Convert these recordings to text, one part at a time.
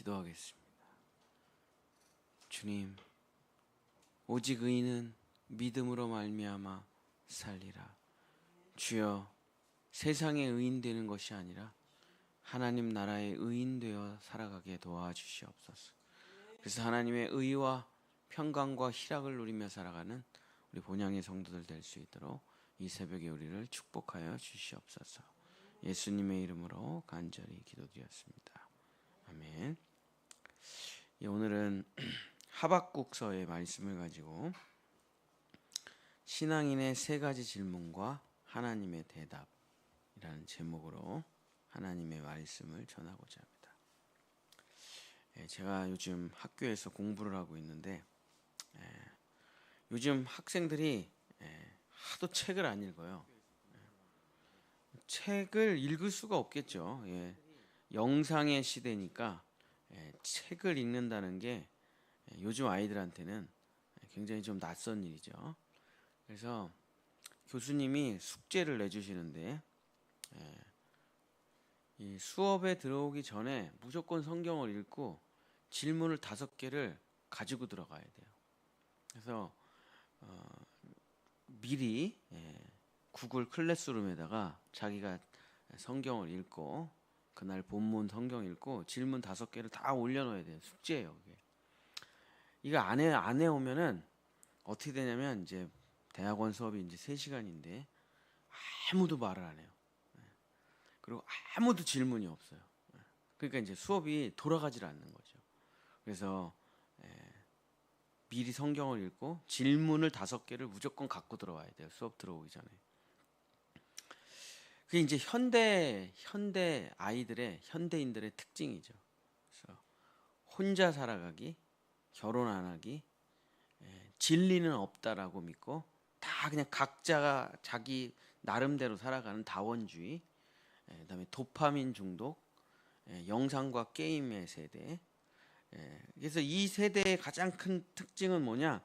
기도하겠습니다. 주님, 오직 의인은 믿음으로 말미암아 살리라. 주여, 세상의 의인 되는 것이 아니라 하나님 나라의 의인 되어 살아가게 도와주시옵소서. 그래서 하나님의 의와 평강과 희락을 누리며 살아가는 우리 본향의 성도들 될 수 있도록 이 새벽에 우리를 축복하여 주시옵소서. 예수님의 이름으로 간절히 기도드렸습니다. 아멘. 오늘은 하박국서의 말씀을 가지고 신앙인의 세 가지 질문과 하나님의 대답이라는 제목으로 하나님의 말씀을 전하고자 합니다. 제가 요즘 학교에서 공부를 하고 있는데 요즘 학생들이 하도 책을 안 읽어요. 책을 읽을 수가 없겠죠. 영상의 시대니까 책을 읽는다는 게 요즘 아이들한테는 굉장히 좀 낯선 일이죠. 그래서 교수님이 숙제를 내주시는데 이 수업에 들어오기 전에 무조건 성경을 읽고 질문을 5개를 가지고 들어가야 돼요. 그래서 미리 구글 클래스룸에다가 자기가 성경을 읽고 그날 본문 성경 읽고 질문 5개를 다 올려놓아야 돼요. 숙제예요. 이거 안 해오면은 어떻게 되냐면 이제 대학원 수업이 이제 3시간인데 아무도 말을 안 해요. 그리고 아무도 질문이 없어요. 그러니까 이제 수업이 돌아가질 않는 거죠. 그래서 미리 성경을 읽고 질문을 5개를 무조건 갖고 들어와야 돼요. 수업 들어오기 전에. 그게 이제 현대 아이들의 현대인들의 특징이죠. 그래서 혼자 살아가기, 결혼 안 하기, 진리는 없다라고 믿고 다 그냥 각자가 자기 나름대로 살아가는 다원주의, 그다음에 도파민 중독, 영상과 게임의 세대. 그래서 이 세대의 가장 큰 특징은 뭐냐?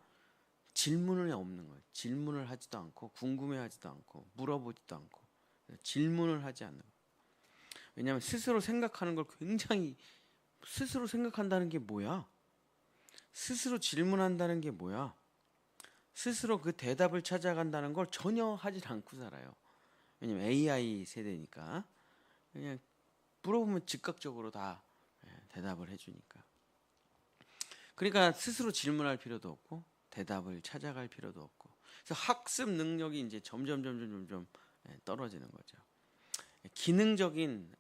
질문을 없는 거예요. 질문을 하지도 않고 궁금해하지도 않고 물어보지도 않고 질문을 하지 않는 거예요. 왜냐하면 스스로 생각하는 걸 굉장히 스스로 생각한다는 게 뭐야? 스스로 질문한다는 게 뭐야? 스스로 그 대답을 찾아간다는 걸 전혀 하질 않고 살아요. 왜냐면 AI 세대니까 그냥 물어보면 즉각적으로 다 대답을 해주니까. 그러니까 스스로 질문할 필요도 없고 대답을 찾아갈 필요도 없고. 그래서 학습 능력이 이제 점점 떨어지는 거죠. 기능적인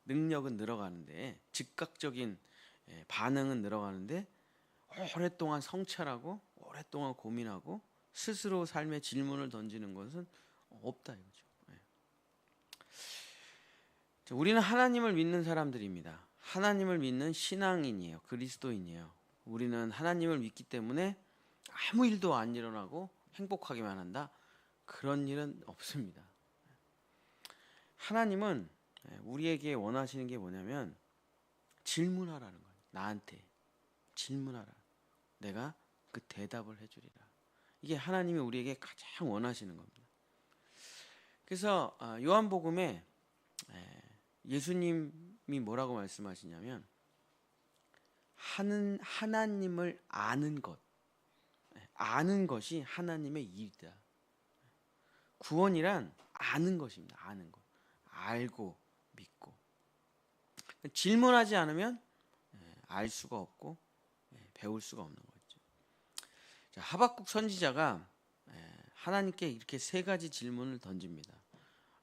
능력은 늘어가는데 즉각적인 반응은 늘어가는데 오랫동안 성찰하고 오랫동안 고민하고 스스로 삶의 질문을 던지는 것은 없다 이거죠. 우리는 하나님을 믿는 사람들입니다. 하나님을 믿는 신앙인이에요. 그리스도인이에요. 우리는 하나님을 믿기 때문에 아무 일도 안 일어나고 행복하기만 한다. 그런 일은 없습니다. 하나님은 우리에게 원하시는 게 뭐냐면 질문하라는 거예요. 나한테 질문하라. 내가 그 대답을 해주리라. 이게 하나님이 우리에게 가장 원하시는 겁니다. 그래서 요한복음에 예수님이 뭐라고 말씀하시냐면 하나님을 아는 것이 하나님의 일이다. 구원이란 아는 것입니다. 아는 것. 알고 믿고. 질문하지 않으면 알 수가 없고 배울 수가 없는 거죠. 자, 하박국 선지자가 하나님께 이렇게 3가지 질문을 던집니다.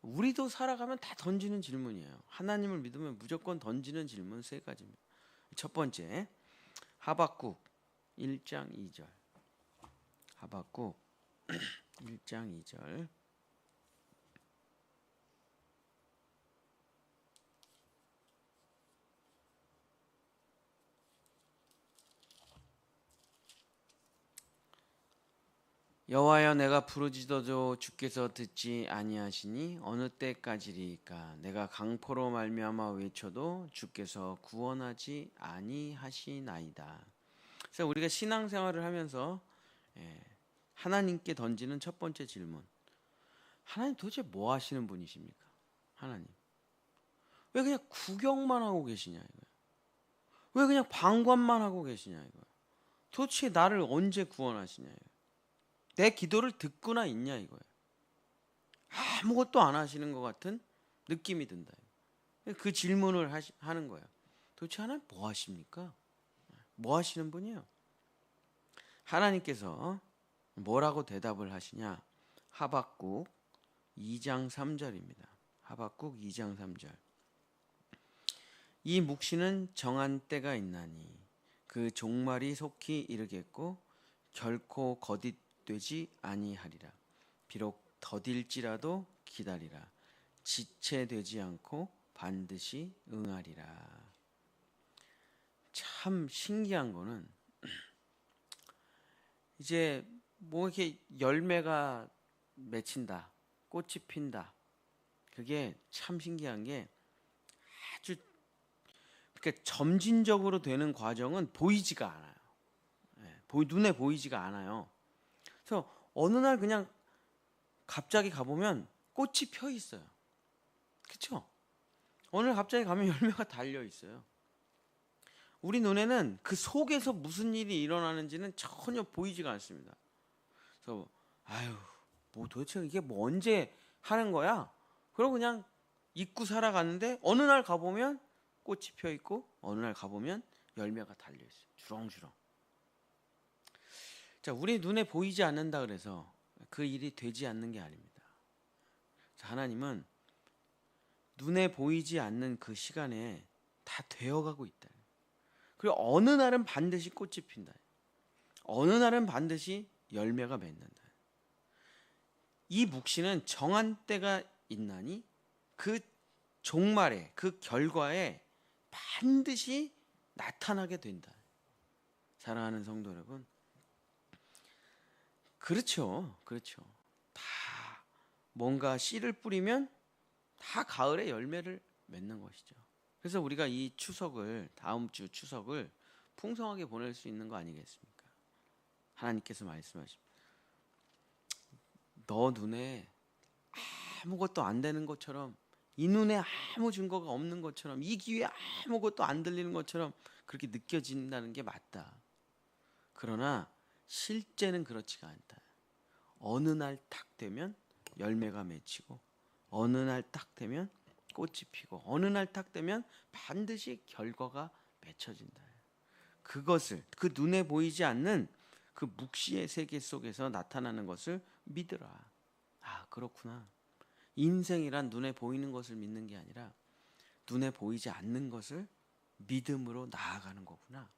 우리도 살아가면 다 던지는 질문이에요. 하나님을 믿으면 무조건 던지는 질문 3가지입니다. 첫 번째, 하박국 1장 2절. 하박국 1장 2절. 여호와여, 내가 부르짖어도 주께서 듣지 아니하시니 어느 때까지리까? 내가 강포로 말미암아 외쳐도 주께서 구원하지 아니하시나이다. 그래서 우리가 신앙생활을 하면서 하나님께 던지는 첫 번째 질문, 하나님 도대체 뭐 하시는 분이십니까? 하나님 왜 그냥 구경만 하고 계시냐 이거예요. 왜 그냥 방관만 하고 계시냐 이거. 도대체 나를 언제 구원하시냐 이거. 내 기도를 듣고나 있냐 이거예요. 아무것도 안 하시는 것 같은 느낌이 든다. 그 질문을 하는 거예요. 도대체 하나님 뭐 하십니까? 뭐 하시는 분이에요? 하나님께서 뭐라고 대답을 하시냐? 하박국 2장 3절입니다. 하박국 2장 3절. 이 묵시는 정한 때가 있나니 그 종말이 속히 이르겠고 결코 거짓되지 아니하리라. 비록 더딜지라도 기다리라. 지체되지 않고 반드시 응하리라. 참 신기한 거는 이제 뭐 이렇게 열매가 맺힌다, 꽃이 핀다. 그게 참 신기한 게 아주 그러니까 점진적으로 되는 과정은 보이지가 않아요. 눈에 보이지가 않아요. 그래서 어느 날 그냥 갑자기 가보면 꽃이 펴 있어요. 그렇죠? 어느 날 갑자기 가면 열매가 달려 있어요. 우리 눈에는 그 속에서 무슨 일이 일어나는지는 전혀 보이지가 않습니다. 그래서 아유, 뭐 도대체 이게 뭐 언제 하는 거야? 그러고 그냥 잊고 살아가는데 어느 날 가보면 꽃이 펴 있고 어느 날 가보면 열매가 달려 있어요. 주렁주렁. 자, 우리 눈에 보이지 않는다 그래서 그 일이 되지 않는 게 아닙니다. 자, 하나님은 눈에 보이지 않는 그 시간에 다 되어가고 있다. 그리고 어느 날은 반드시 꽃이 핀다. 어느 날은 반드시 열매가 맺는다. 이 묵시는 정한 때가 있나니 그 종말에 그 결과에 반드시 나타나게 된다. 사랑하는 성도 여러분, 그렇죠. 다 뭔가 씨를 뿌리면 다 가을에 열매를 맺는 것이죠. 그래서 우리가 이 추석을 다음 주 추석을 풍성하게 보낼 수 있는 거 아니겠습니까? 하나님께서 말씀하십니다. 너 눈에 아무것도 안 되는 것처럼, 이 눈에 아무 증거가 없는 것처럼, 이 귀에 아무것도 안 들리는 것처럼 그렇게 느껴진다는 게 맞다. 그러나 실제는 그렇지가 않다. 어느 날 딱 되면 열매가 맺히고 어느 날 딱 되면 꽃이 피고 어느 날 딱 되면 반드시 결과가 맺혀진다. 그것을 그 눈에 보이지 않는 그 묵시의 세계 속에서 나타나는 것을 믿으라. 아, 그렇구나. 인생이란 눈에 보이는 것을 믿는 게 아니라 눈에 보이지 않는 것을 믿음으로 나아가는 거구나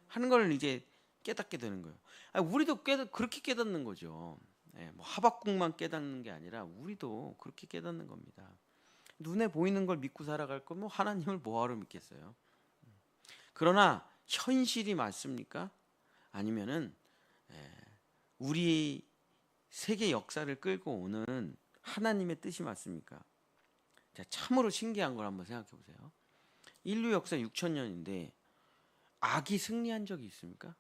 하는 걸 이제 깨닫게 되는 거예요. 우리도 그렇게 깨닫는 거죠. 뭐 하박국만 깨닫는 게 아니라 우리도 그렇게 깨닫는 겁니다. 눈에 보이는 걸 믿고 살아갈 거면 하나님을 뭐하러 믿겠어요? 그러나 현실이 맞습니까? 아니면은 우리 세계 역사를 끌고 오는 하나님의 뜻이 맞습니까? 자, 참으로 신기한 걸 한번 생각해 보세요. 인류 역사 6,000년인데 악이 승리한 적이 있습니까?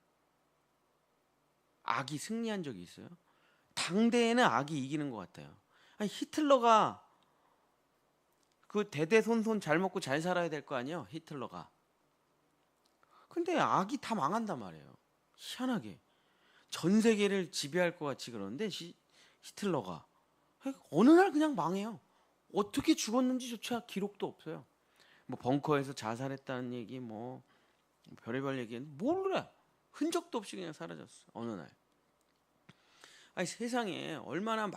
악이 승리한 적이 있어요? 당대에는 악이 이기는 것 같아요. 아니, 히틀러가 그 대대손손 잘 먹고 잘 살아야 될 거 아니에요? 히틀러가. 근데 악이 다 망한단 말이에요. 희한하게. 전 세계를 지배할 것 같이 그러는데 히틀러가 어느 날 그냥 망해요. 어떻게 죽었는지조차 기록도 없어요. 뭐 벙커에서 자살했다는 얘기, 뭐 별의별 얘기는 몰라. 흔적도 없이 그냥 사라졌어. 어느 날. 아니, 세상에 얼마나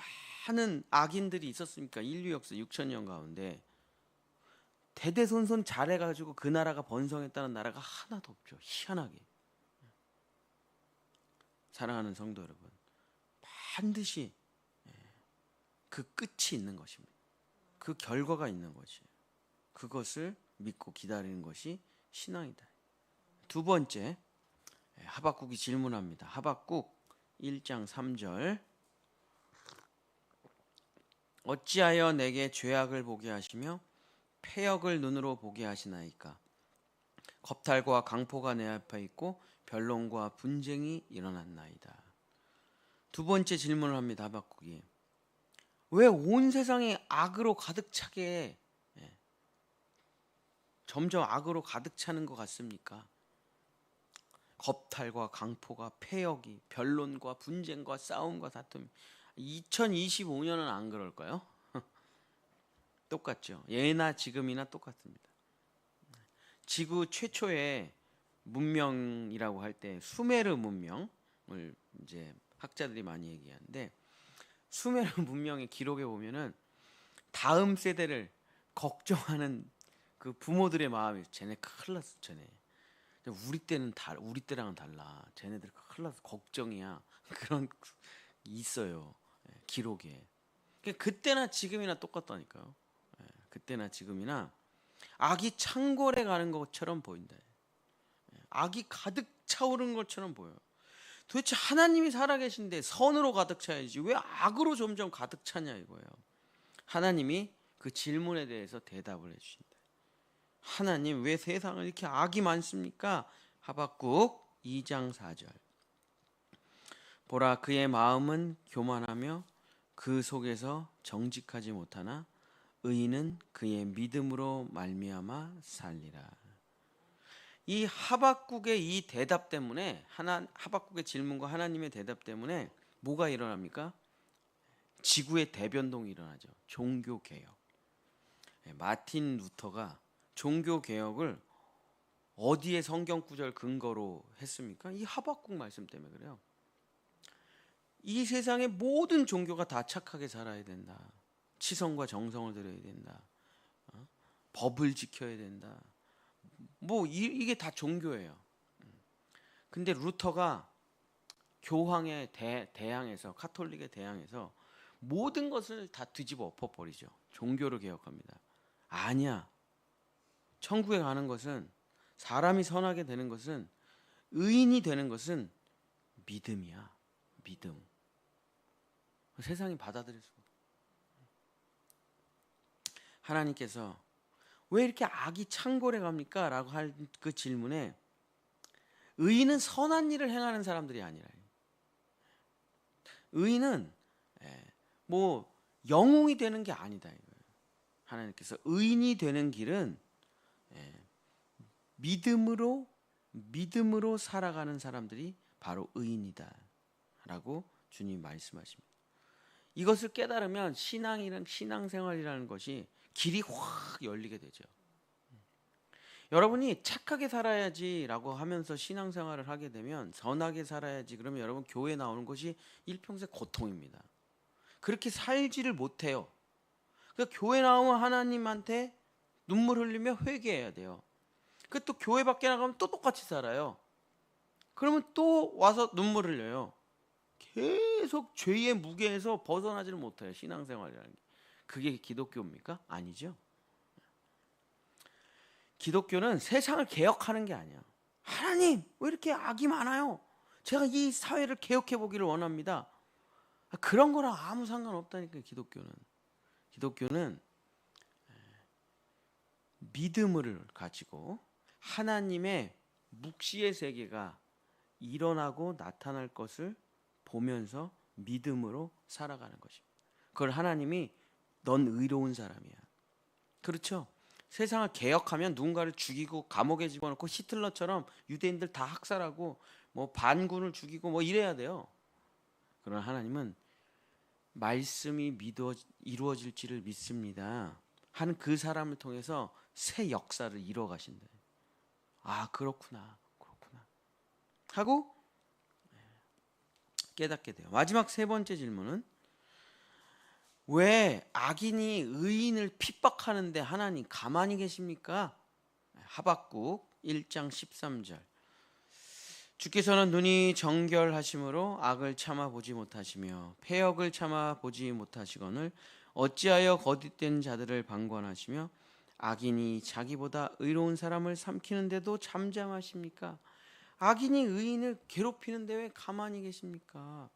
많은 악인들이 있었습니까? 인류 역사 6,000년 가운데 대대손손 잘해가지고 그 나라가 번성했다는 나라가 하나도 없죠. 희한하게. 사랑하는 성도 여러분, 반드시 그 끝이 있는 것입니다. 그 결과가 있는 것이에요. 그것을 믿고 기다리는 것이 신앙이다. 두 번째, 하박국이 질문합니다. 하박국 1장 3절. 어찌하여 내게 죄악을 보게 하시며 패역을 눈으로 보게 하시나이까? 겁탈과 강포가 내 앞에 있고 변론과 분쟁이 일어났나이다. 두 번째 질문을 합니다. 하박국이. 왜 온 세상이 악으로 가득 차게 점점 악으로 가득 차는 것 같습니까? 겁탈과 강포가 폐역이 변론과 분쟁과 싸움과 다툼. 2025년은 안 그럴까요? 똑같죠. 예나 지금이나 똑같습니다. 지구 최초의 문명이라고 할 때 수메르 문명을 이제 학자들이 많이 얘기하는데, 수메르 문명의 기록에 보면은 다음 세대를 걱정하는 그 부모들의 마음이, 쟤네 큰일 났어, 쟤네. 우리 때랑은 달라. 쟤네들 큰일 났어, 걱정이야. 그런 있어요. 기록에. 그때나 지금이나 똑같다니까요. 그때나 지금이나 악이 창궐해 가는 것처럼 보인다. 악이 가득 차오른 것처럼 보여요. 도대체 하나님이 살아계신데 선으로 가득 차야지 왜 악으로 점점 가득 차냐 이거예요. 하나님이 그 질문에 대해서 대답을 해주신다. 하나님, 왜 세상에 이렇게 악이 많습니까? 하박국 2장 4절. 보라, 그의 마음은 교만하며 그 속에서 정직하지 못하나 의인은 그의 믿음으로 말미암아 살리라. 이 하박국의 이 대답 때문에, 하박국의 질문과 하나님의 대답 때문에 뭐가 일어납니까? 지구의 대변동이 일어나죠. 종교개혁. 마틴 루터가 종교개혁을 어디에 성경 구절 근거로 했습니까? 이 하박국 말씀 때문에 그래요. 이 세상의 모든 종교가 다 착하게 살아야 된다. 치성과 정성을 들여야 된다. 법을 지켜야 된다. 뭐 이게 다 종교예요. 근데 루터가 교황에 대항해서, 카톨릭에 대항해서 모든 것을 다 뒤집어 엎어버리죠. 종교를 개혁합니다. 아니야. 천국에 가는 것은, 사람이 선하게 되는 것은, 의인이 되는 것은 믿음이야. 믿음. 세상이 받아들일 수가 없어. 하나님께서 왜 이렇게 악이 창궐해 갑니까? 라고 할 그 질문에, 의인은 선한 일을 행하는 사람들이 아니라, 의인은 뭐 영웅이 되는 게 아니다 이거예요. 하나님께서 의인이 되는 길은 믿음으로 살아가는 사람들이 바로 의인이다라고 주님 말씀하십니다. 이것을 깨달으면 신앙생활이라는 것이 길이 확 열리게 되죠. 여러분이 착하게 살아야지라고 하면서 신앙생활을 하게 되면, 선하게 살아야지 그러면 여러분 교회 나오는 것이 일평생 고통입니다. 그렇게 살지를 못해요. 그러니까 교회 나오면 하나님한테 눈물 흘리며 회개해야 돼요. 그 또 교회 밖에 나가면 또 똑같이 살아요. 그러면 또 와서 눈물 흘려요. 계속 죄의 무게에서 벗어나지를 못해요. 신앙생활이라는 게. 그게 기독교입니까? 아니죠. 기독교는 세상을 개혁하는 게 아니야. 하나님, 왜 이렇게 악이 많아요? 제가 이 사회를 개혁해 보기를 원합니다. 그런 거랑 아무 상관없다니까요. 기독교는 믿음을 가지고 하나님의 묵시의 세계가 일어나고 나타날 것을 보면서 믿음으로 살아가는 것입니다. 그걸 하나님이 넌 의로운 사람이야. 그렇죠? 세상을 개혁하면 누군가를 죽이고 감옥에 집어넣고 히틀러처럼 유대인들 다 학살하고 뭐 반군을 죽이고 뭐 이래야 돼요. 그러나 하나님은 말씀이 이루어질지를 믿습니다 하는 그 사람을 통해서 새 역사를 이루어 가신다. 아, 그렇구나 하고 깨닫게 돼요. 마지막 세 번째 질문은, 왜 악인이 의인을 핍박하는데 하나님 가만히 계십니까? 하박국 1장 13절. 주께서는 눈이 정결하심으로 악을 참아 보지 못하시며 패역을 참아 보지 못하시거늘 어찌하여 거짓된 자들을 방관하시며 악인이 자기보다 의로운 사람을 삼키는데도 잠잠하십니까? 악인이 의인을 괴롭히는데 왜 가만히 계십니까?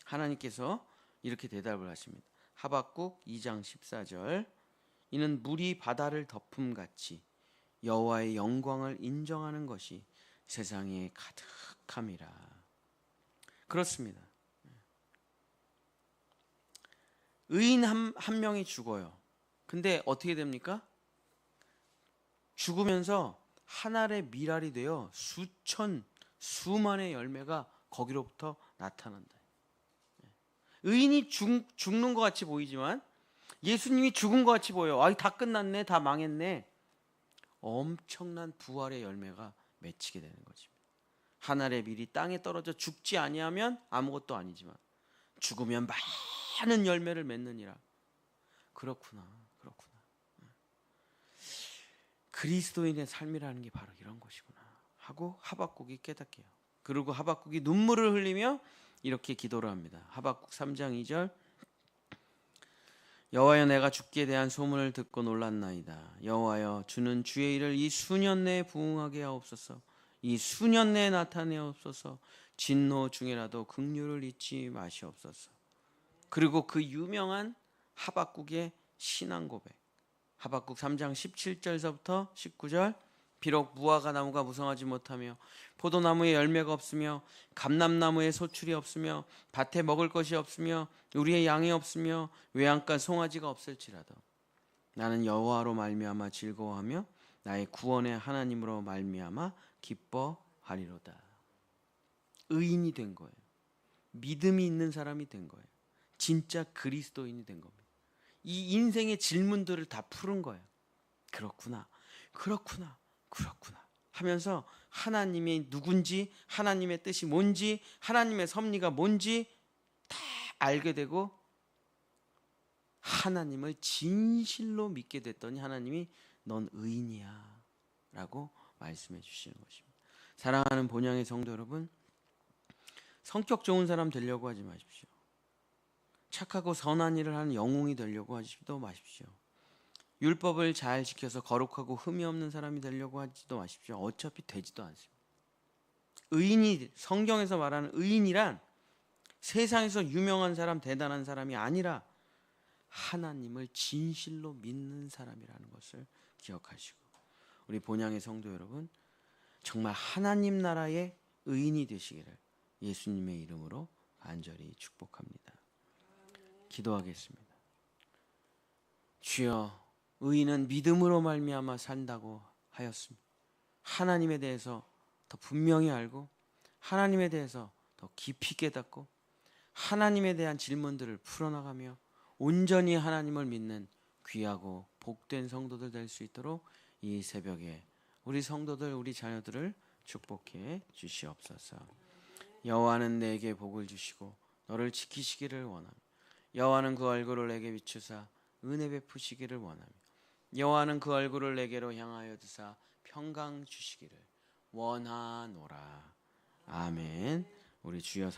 하나님께서 이렇게 대답을 하십니다. 하박국 2장 14절. 이는 물이 바다를 덮음같이 여호와의 영광을 인정하는 것이 세상에 가득함이라. 그렇습니다. 의인 한 명이 죽어요. 근데 어떻게 됩니까? 죽으면서 한 알의 밀알이 되어 수천 수만의 열매가 거기로부터 나타난다. 의인이 죽는 것 같이 보이지만 예수님이 죽은 것 같이 보여. 아, 다 끝났네, 다 망했네. 엄청난 부활의 열매가 맺히게 되는 것입니다. 한 알의 밀이 땅에 떨어져 죽지 아니하면 아무것도 아니지만 죽으면 많은 열매를 맺느니라. 그렇구나. 그리스도인의 삶이라는 게 바로 이런 것이구나 하고 하박국이 깨닫게요. 그리고 하박국이 눈물을 흘리며 이렇게 기도를 합니다. 하박국 3장 2절, 여호와여, 내가 죽기에 대한 소문을 듣고 놀랐나이다. 여호와여, 주는 주의 일을 이 수년 내에 부응하게 하옵소서. 이 수년 내에 나타내옵소서. 진노 중에라도 긍휼을 잊지 마시옵소서. 그리고 그 유명한 하박국의 신앙 고백, 하박국 3장 17절서부터 19절, 비록 무화과 나무가 무성하지 못하며 포도나무에 열매가 없으며 감람나무에 소출이 없으며 밭에 먹을 것이 없으며 우리의 양이 없으며 외양간 송아지가 없을지라도 나는 여호와로 말미암아 즐거워하며 나의 구원의 하나님으로 말미암아 기뻐하리로다. 의인이 된 거예요. 믿음이 있는 사람이 된 거예요. 진짜 그리스도인이 된 겁니다. 이 인생의 질문들을 다 푸른 거예요. 그렇구나 하면서 하나님이 누군지, 하나님의 뜻이 뭔지, 하나님의 섭리가 뭔지 다 알게 되고 하나님을 진실로 믿게 됐더니 하나님이 넌 의인이야 라고 말씀해 주시는 것입니다. 사랑하는 본향의 성도 여러분, 성격 좋은 사람 되려고 하지 마십시오. 착하고 선한 일을 하는 영웅이 되려고 하지도 마십시오. 율법을 잘 지켜서 거룩하고 흠이 없는 사람이 되려고 하지도 마십시오. 어차피 되지도 않습니다. 의인이, 성경에서 말하는 의인이란 세상에서 유명한 사람, 대단한 사람이 아니라 하나님을 진실로 믿는 사람이라는 것을 기억하시고, 우리 본향의 성도 여러분, 정말 하나님 나라의 의인이 되시기를 예수님의 이름으로 간절히 축복합니다. 기도하겠습니다. 주여, 의인은 믿음으로 말미암아 산다고 하였습니다. 하나님에 대해서 더 분명히 알고 하나님에 대해서 더 깊이 깨닫고 하나님에 대한 질문들을 풀어나가며 온전히 하나님을 믿는 귀하고 복된 성도들 될 수 있도록 이 새벽에 우리 성도들, 우리 자녀들을 축복해 주시옵소서. 여호와는 내게 복을 주시고 너를 지키시기를 원하며 여호와는 그 얼굴을 내게 비추사 은혜 베푸시기를 원하며 여호와는 그 얼굴을 내게로 향하여 드사 평강 주시기를 원하노라. 아멘. 우리 주여